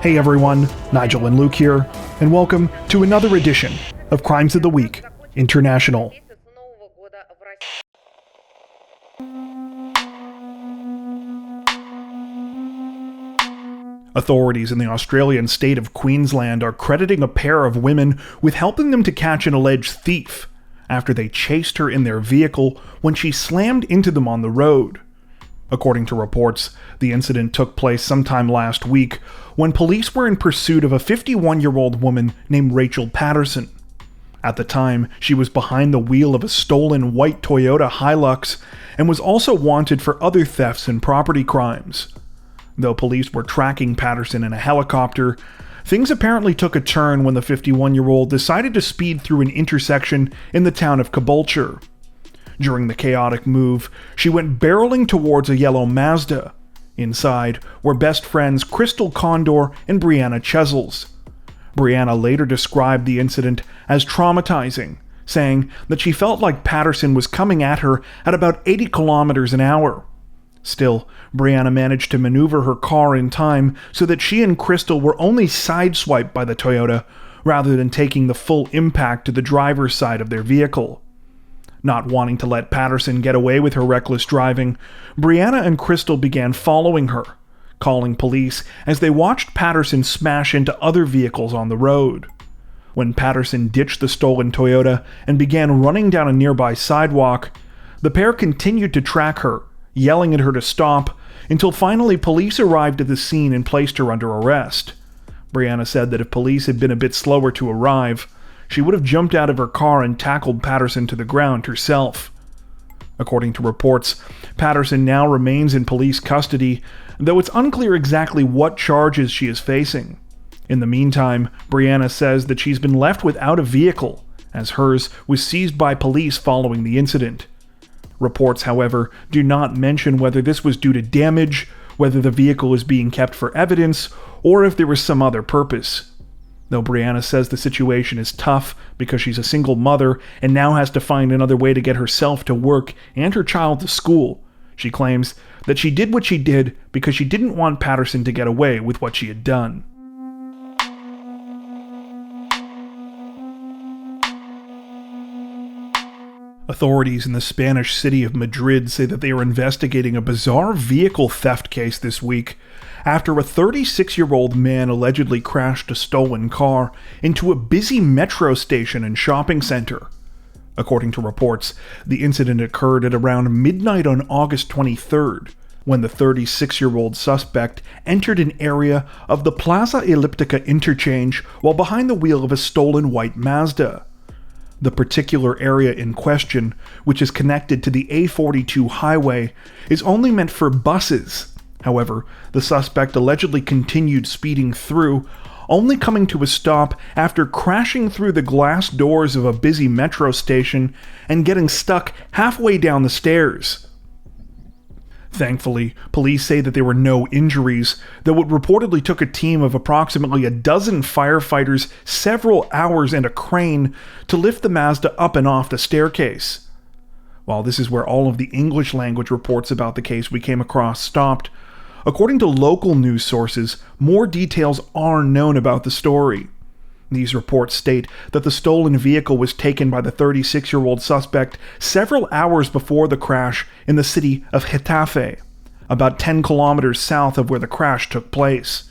Hey everyone, Nigel and Luke here, and welcome to another edition of Crimes of the Week International. Authorities in the Australian state of Queensland are crediting a pair of women with helping them to catch an alleged thief after they chased her in their vehicle when she slammed into them on the road. According to reports, the incident took place sometime last week when police were in pursuit of a 51-year-old woman named Rachel Patterson. At the time, she was behind the wheel of a stolen white Toyota Hilux and was also wanted for other thefts and property crimes. Though police were tracking Patterson in a helicopter, things apparently took a turn when the 51-year-old decided to speed through an intersection in the town of Caboolture. During the chaotic move, she went barreling towards a yellow Mazda. Inside were best friends Crystal Condor and Brianna Chesels. Brianna later described the incident as traumatizing, saying that she felt like Patterson was coming at her at about 80 kilometers an hour. Still, Brianna managed to maneuver her car in time so that she and Crystal were only sideswiped by the Toyota rather than taking the full impact to the driver's side of their vehicle. Not wanting to let Patterson get away with her reckless driving, Brianna and Crystal began following her, calling police as they watched Patterson smash into other vehicles on the road. When Patterson ditched the stolen Toyota and began running down a nearby sidewalk, the pair continued to track her, yelling at her to stop, until finally police arrived at the scene and placed her under arrest. Brianna said that if police had been a bit slower to arrive, she would have jumped out of her car and tackled Patterson to the ground herself. According to reports, Patterson now remains in police custody, though it's unclear exactly what charges she is facing. In the meantime, Brianna says that she's been left without a vehicle, as hers was seized by police following the incident. Reports, however, do not mention whether this was due to damage, whether the vehicle is being kept for evidence, or if there was some other purpose. Though Brianna says the situation is tough because she's a single mother and now has to find another way to get herself to work and her child to school, she claims that she did what she did because she didn't want Patterson to get away with what she had done. Authorities in the Spanish city of Madrid say that they are investigating a bizarre vehicle theft case this week after a 36-year-old man allegedly crashed a stolen car into a busy metro station and shopping center. According to reports, the incident occurred at around midnight on August 23rd, when the 36-year-old suspect entered an area of the Plaza Elliptica interchange while behind the wheel of a stolen white Mazda. The particular area in question, which is connected to the A42 highway, is only meant for buses. However, the suspect allegedly continued speeding through, only coming to a stop after crashing through the glass doors of a busy metro station and getting stuck halfway down the stairs. Thankfully, police say that there were no injuries, though it reportedly took a team of approximately a dozen firefighters several hours and a crane to lift the Mazda up and off the staircase. While this is where all of the English language reports about the case we came across stopped, according to local news sources, more details are known about the story. These reports state that the stolen vehicle was taken by the 36-year-old suspect several hours before the crash in the city of Getafe, about 10 kilometers south of where the crash took place.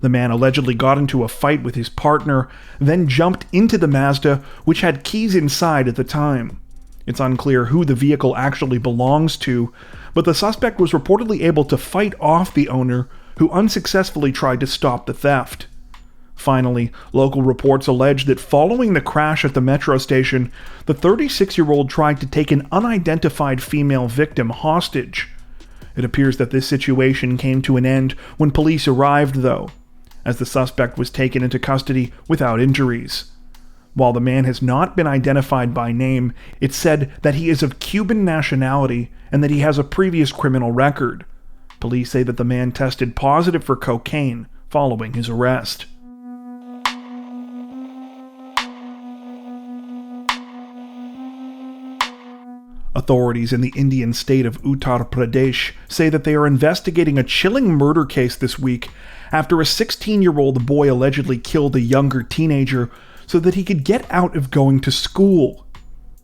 The man allegedly got into a fight with his partner, then jumped into the Mazda, which had keys inside at the time. It's unclear who the vehicle actually belongs to, but the suspect was reportedly able to fight off the owner, who unsuccessfully tried to stop the theft. Finally, local reports allege that following the crash at the metro station, the 36-year-old tried to take an unidentified female victim hostage. It appears that this situation came to an end when police arrived, though, as the suspect was taken into custody without injuries. While the man has not been identified by name, it's said that he is of Cuban nationality and that he has a previous criminal record. Police say that the man tested positive for cocaine following his arrest. Authorities in the Indian state of Uttar Pradesh say that they are investigating a chilling murder case this week after a 16-year-old boy allegedly killed a younger teenager so that he could get out of going to school.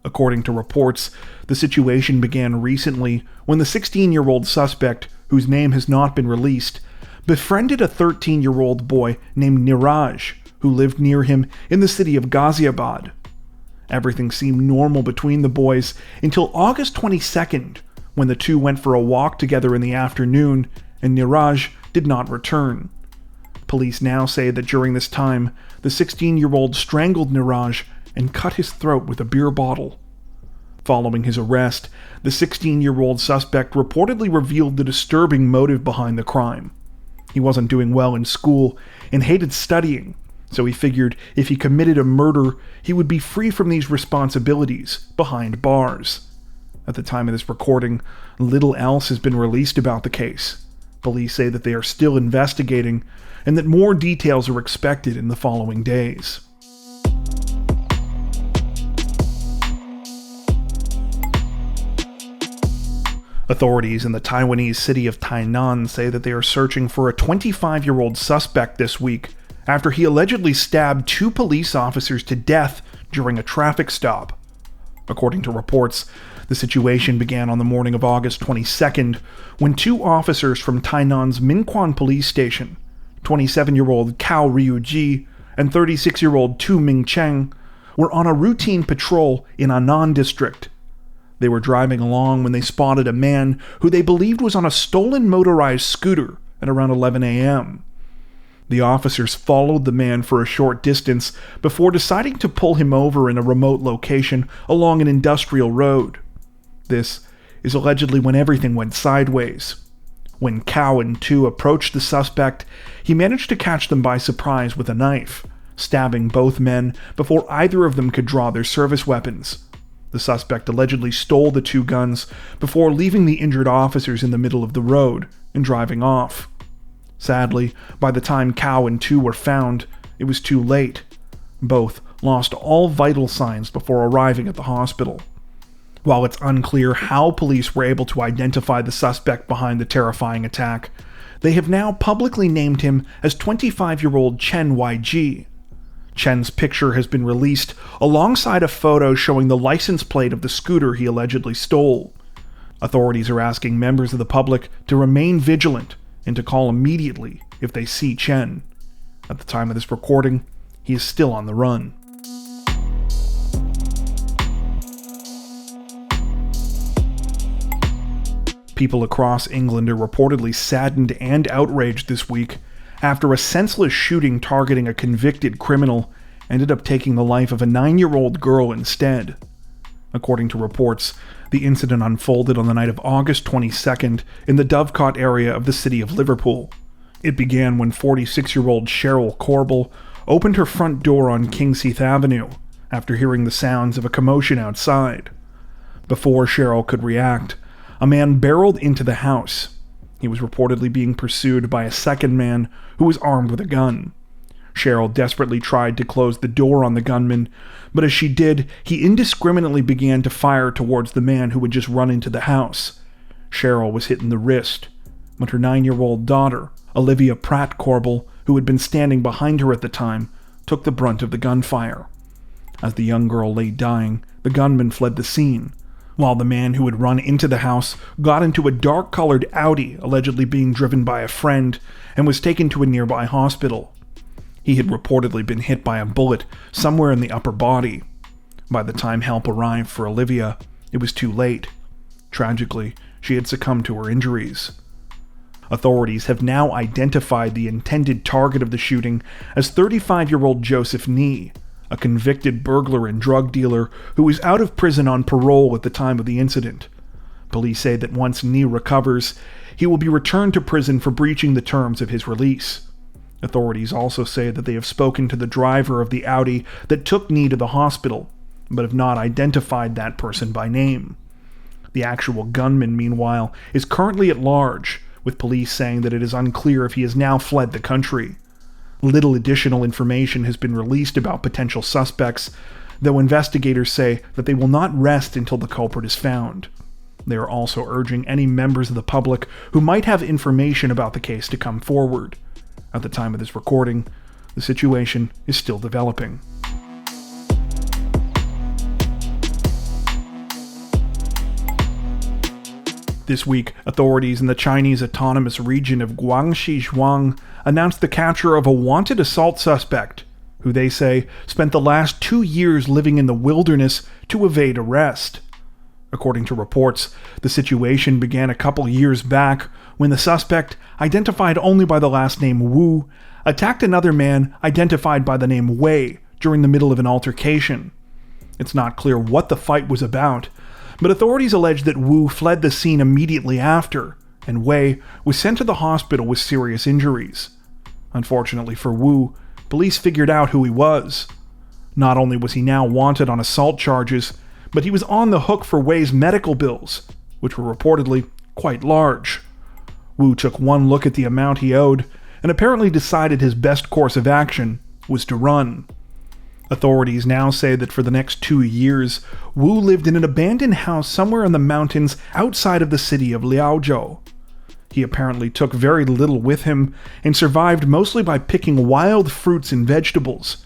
According to reports, the situation began recently when the 16-year-old suspect, whose name has not been released, befriended a 13-year-old boy named Niraj, who lived near him in the city of Ghaziabad. Everything seemed normal between the boys until August 22nd, when the two went for a walk together in the afternoon, and Niraj did not return. Police now say that during this time, the 16-year-old strangled Niraj and cut his throat with a beer bottle. Following his arrest, the 16-year-old suspect reportedly revealed the disturbing motive behind the crime. He wasn't doing well in school and hated studying, so he figured if he committed a murder, he would be free from these responsibilities behind bars. At the time of this recording, little else has been released about the case. Police say that they are still investigating and that more details are expected in the following days. Authorities in the Taiwanese city of Tainan say that they are searching for a 25-year-old suspect this week after he allegedly stabbed two police officers to death during a traffic stop. According to reports, the situation began on the morning of August 22nd when two officers from Tainan's Minquan police station, 27-year-old Cao Ryuji and 36-year-old Tu Mingcheng, were on a routine patrol in Annan district. They were driving along when they spotted a man who they believed was on a stolen motorized scooter at around 11 a.m. The officers followed the man for a short distance before deciding to pull him over in a remote location along an industrial road. This is allegedly when everything went sideways. When Cao and Tu approached the suspect, he managed to catch them by surprise with a knife, stabbing both men before either of them could draw their service weapons. The suspect allegedly stole the two guns before leaving the injured officers in the middle of the road and driving off. Sadly, by the time Cao and Tu were found, it was too late. Both lost all vital signs before arriving at the hospital. While it's unclear how police were able to identify the suspect behind the terrifying attack, they have now publicly named him as 25-year-old Chen YG. Chen's picture has been released alongside a photo showing the license plate of the scooter he allegedly stole. Authorities are asking members of the public to remain vigilant and to call immediately if they see Chen. At the time of this recording, he is still on the run. People across England are reportedly saddened and outraged this week after a senseless shooting targeting a convicted criminal ended up taking the life of a 9-year-old girl instead. According to reports, the incident unfolded on the night of August 22nd in the Dovecot area of the city of Liverpool. It began when 46-year-old Cheryl Corbell opened her front door on Kingsheath Avenue after hearing the sounds of a commotion outside. Before Cheryl could react, a man barreled into the house. He was reportedly being pursued by a second man who was armed with a gun. Cheryl desperately tried to close the door on the gunman, but as she did, he indiscriminately began to fire towards the man who had just run into the house. Cheryl was hit in the wrist, but her 9-year-old daughter, Olivia Pratt Corbell, who had been standing behind her at the time, took the brunt of the gunfire. As the young girl lay dying, the gunman fled the scene, while the man who had run into the house got into a dark-colored Audi, allegedly being driven by a friend, and was taken to a nearby hospital. He had reportedly been hit by a bullet somewhere in the upper body. By the time help arrived for Olivia, it was too late. Tragically, she had succumbed to her injuries. Authorities have now identified the intended target of the shooting as 35-year-old Joseph Nee, a convicted burglar and drug dealer who was out of prison on parole at the time of the incident. Police say that once Nee recovers, he will be returned to prison for breaching the terms of his release. Authorities also say that they have spoken to the driver of the Audi that took Nee to the hospital, but have not identified that person by name. The actual gunman, meanwhile, is currently at large, with police saying that it is unclear if he has now fled the country. Little additional information has been released about potential suspects. though investigators say that they will not rest until the culprit is found. They are also urging any members of the public who might have information about the case to come forward. At the time of this recording, the situation is still developing. This week, authorities in the Chinese autonomous region of Guangxi announced the capture of a wanted assault suspect, who they say spent the last 2 years living in the wilderness to evade arrest. According to reports, the situation began a couple years back when the suspect, identified only by the last name Wu, attacked another man identified by the name Wei during the middle of an altercation. It's not clear what the fight was about, but authorities allege that Wu fled the scene immediately after, and Wei was sent to the hospital with serious injuries. Unfortunately for Wu, police figured out who he was. Not only was he now wanted on assault charges, but he was on the hook for Wei's medical bills, which were reportedly quite large. Wu took one look at the amount he owed, and apparently decided his best course of action was to run. Authorities now say that for the next 2 years, Wu lived in an abandoned house somewhere in the mountains outside of the city of Liaozhou. He apparently took very little with him and survived mostly by picking wild fruits and vegetables.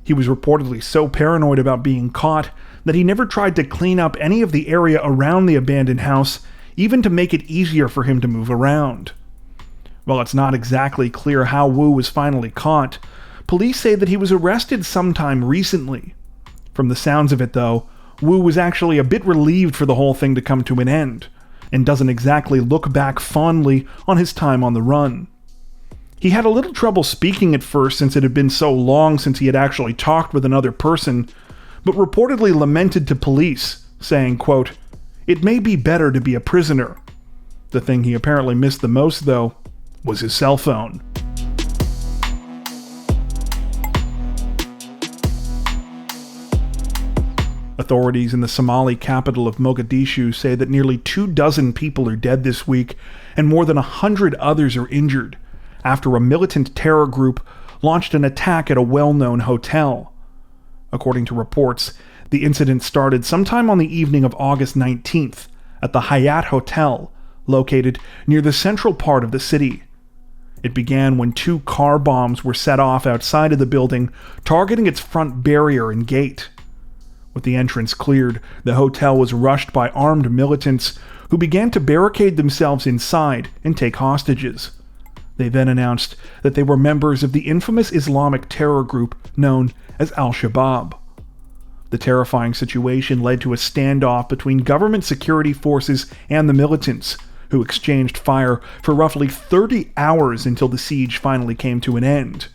He was reportedly so paranoid about being caught that he never tried to clean up any of the area around the abandoned house, even to make it easier for him to move around. While it's not exactly clear how Wu was finally caught, police say that he was arrested sometime recently. From the sounds of it, though, Wu was actually a bit relieved for the whole thing to come to an end, and doesn't exactly look back fondly on his time on the run. He had a little trouble speaking at first since it had been so long since he had actually talked with another person, but reportedly lamented to police, saying, quote, "It may be better to be a prisoner." The thing he apparently missed the most, though, was his cell phone. Authorities in the Somali capital of Mogadishu say that nearly 24 people are dead this week, and more than 100 others are injured, after a militant terror group launched an attack at a well-known hotel. According to reports, the incident started sometime on the evening of August 19th at the Hyatt Hotel, located near the central part of the city. It began when 2 car bombs were set off outside of the building, targeting its front barrier and gate. With the entrance cleared, the hotel was rushed by armed militants who began to barricade themselves inside and take hostages. They then announced that they were members of the infamous Islamic terror group known as Al-Shabaab. The terrifying situation led to a standoff between government security forces and the militants, who exchanged fire for roughly 30 hours until the siege finally came to an end.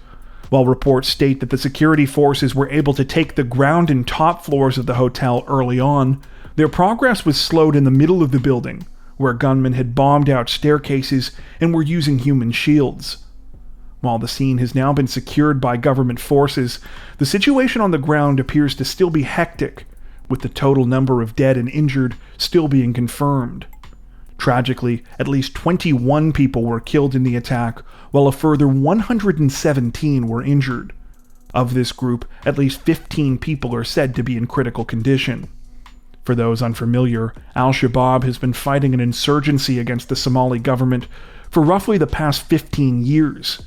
While reports state that the security forces were able to take the ground and top floors of the hotel early on, their progress was slowed in the middle of the building, where gunmen had bombed out staircases and were using human shields. While the scene has now been secured by government forces, the situation on the ground appears to still be hectic, with the total number of dead and injured still being confirmed. Tragically, at least 21 people were killed in the attack, while a further 117 were injured. Of this group, at least 15 people are said to be in critical condition. For those unfamiliar, Al-Shabaab has been fighting an insurgency against the Somali government for roughly the past 15 years.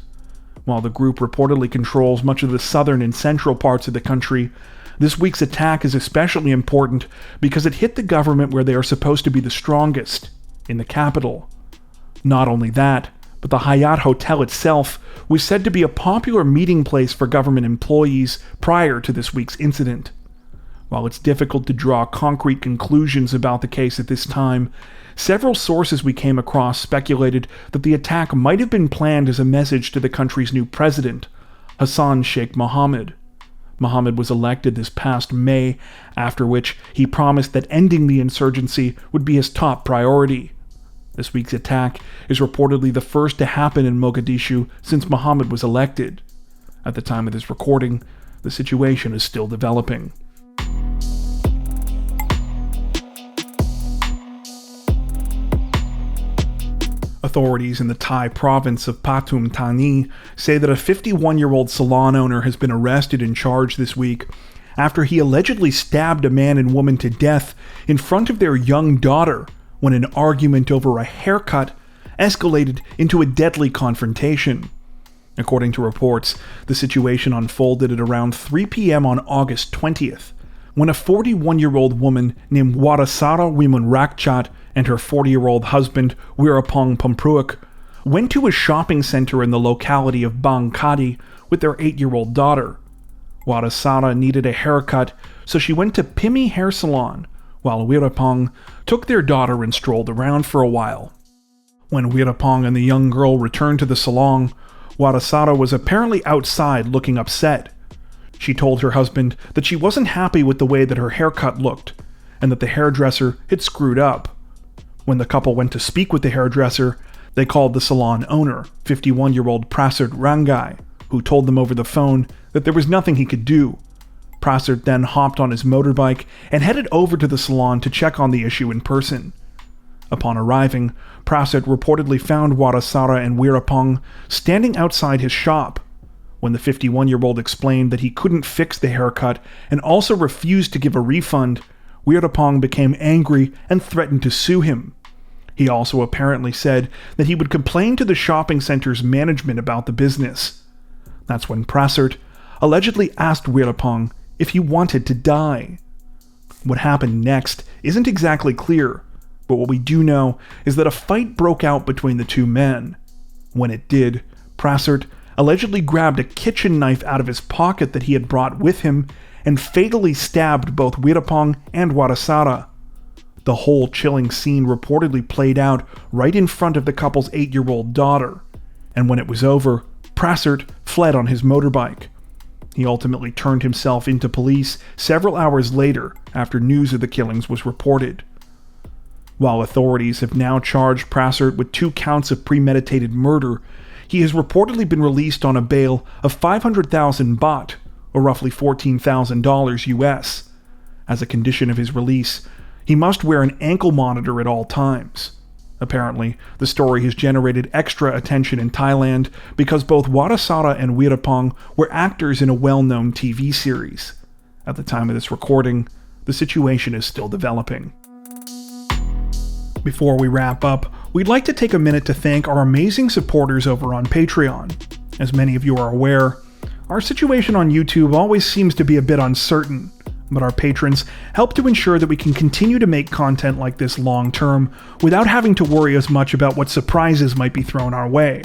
While the group reportedly controls much of the southern and central parts of the country, this week's attack is especially important because it hit the government where they are supposed to be the strongest, in the capital. Not only that, but the Hyatt Hotel itself was said to be a popular meeting place for government employees prior to this week's incident. While it's difficult to draw concrete conclusions about the case at this time, several sources we came across speculated that the attack might have been planned as a message to the country's new president, Hassan Sheikh Mohammed. Mohammed was elected this past May, after which he promised that ending the insurgency would be his top priority. This week's attack is reportedly the first to happen in Mogadishu since Mohammed was elected. At the time of this recording, the situation is still developing. Authorities in the Thai province of Pathum Thani say that a 51-year-old salon owner has been arrested and charged this week after he allegedly stabbed a man and woman to death in front of their young daughter when an argument over a haircut escalated into a deadly confrontation. According to reports, the situation unfolded at around 3 p.m. on August 20th, when a 41-year-old woman named Warasara Wimunrakchat and her 40-year-old husband, Wirapong Pampruak, went to a shopping center in the locality of Bangkadi with their 8-year-old daughter. Warasara needed a haircut, so she went to Pimi Hair Salon, while Wirapong took their daughter and strolled around for a while. When Wirapong and the young girl returned to the salon, Warasara was apparently outside looking upset. She told her husband that she wasn't happy with the way that her haircut looked, and that the hairdresser had screwed up. When the couple went to speak with the hairdresser, they called the salon owner, 51-year-old Prasert Rangai, who told them over the phone that there was nothing he could do. Prasert then hopped on his motorbike and headed over to the salon to check on the issue in person. Upon arriving, Prasert reportedly found Warasara and Wirapong standing outside his shop. When the 51-year-old explained that he couldn't fix the haircut and also refused to give a refund, Wirapong became angry and threatened to sue him. He also apparently said that he would complain to the shopping center's management about the business. That's when Prasert allegedly asked Wirapong if he wanted to die. What happened next isn't exactly clear, but what we do know is that a fight broke out between the two men. When it did, Prasert allegedly grabbed a kitchen knife out of his pocket that he had brought with him and fatally stabbed both Wirapong and Warasara. The whole chilling scene reportedly played out right in front of the couple's 8-year-old daughter, and when it was over, Prasert fled on his motorbike. He ultimately turned himself into police several hours later after news of the killings was reported. While authorities have now charged Prasert with 2 counts of premeditated murder, he has reportedly been released on a bail of 500,000 baht, or roughly $14,000 US. As a condition of his release, he must wear an ankle monitor at all times. Apparently, the story has generated extra attention in Thailand because both Warasara and Wirapong were actors in a well-known TV series. At the time of this recording, the situation is still developing. Before we wrap up, we'd like to take a minute to thank our amazing supporters over on Patreon. As many of you are aware, our situation on YouTube always seems to be a bit uncertain, but our patrons help to ensure that we can continue to make content like this long term without having to worry as much about what surprises might be thrown our way.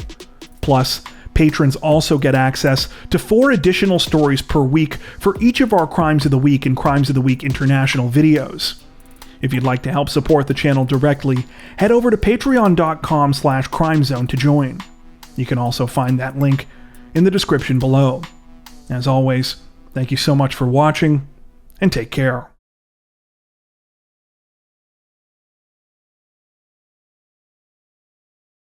Plus, patrons also get access to 4 additional stories per week for each of our Crimes of the Week and Crimes of the Week International videos. If you'd like to help support the channel directly, head over to patreon.com/crimezone to join. You can also find that link in the description below. As always, thank you so much for watching, and take care.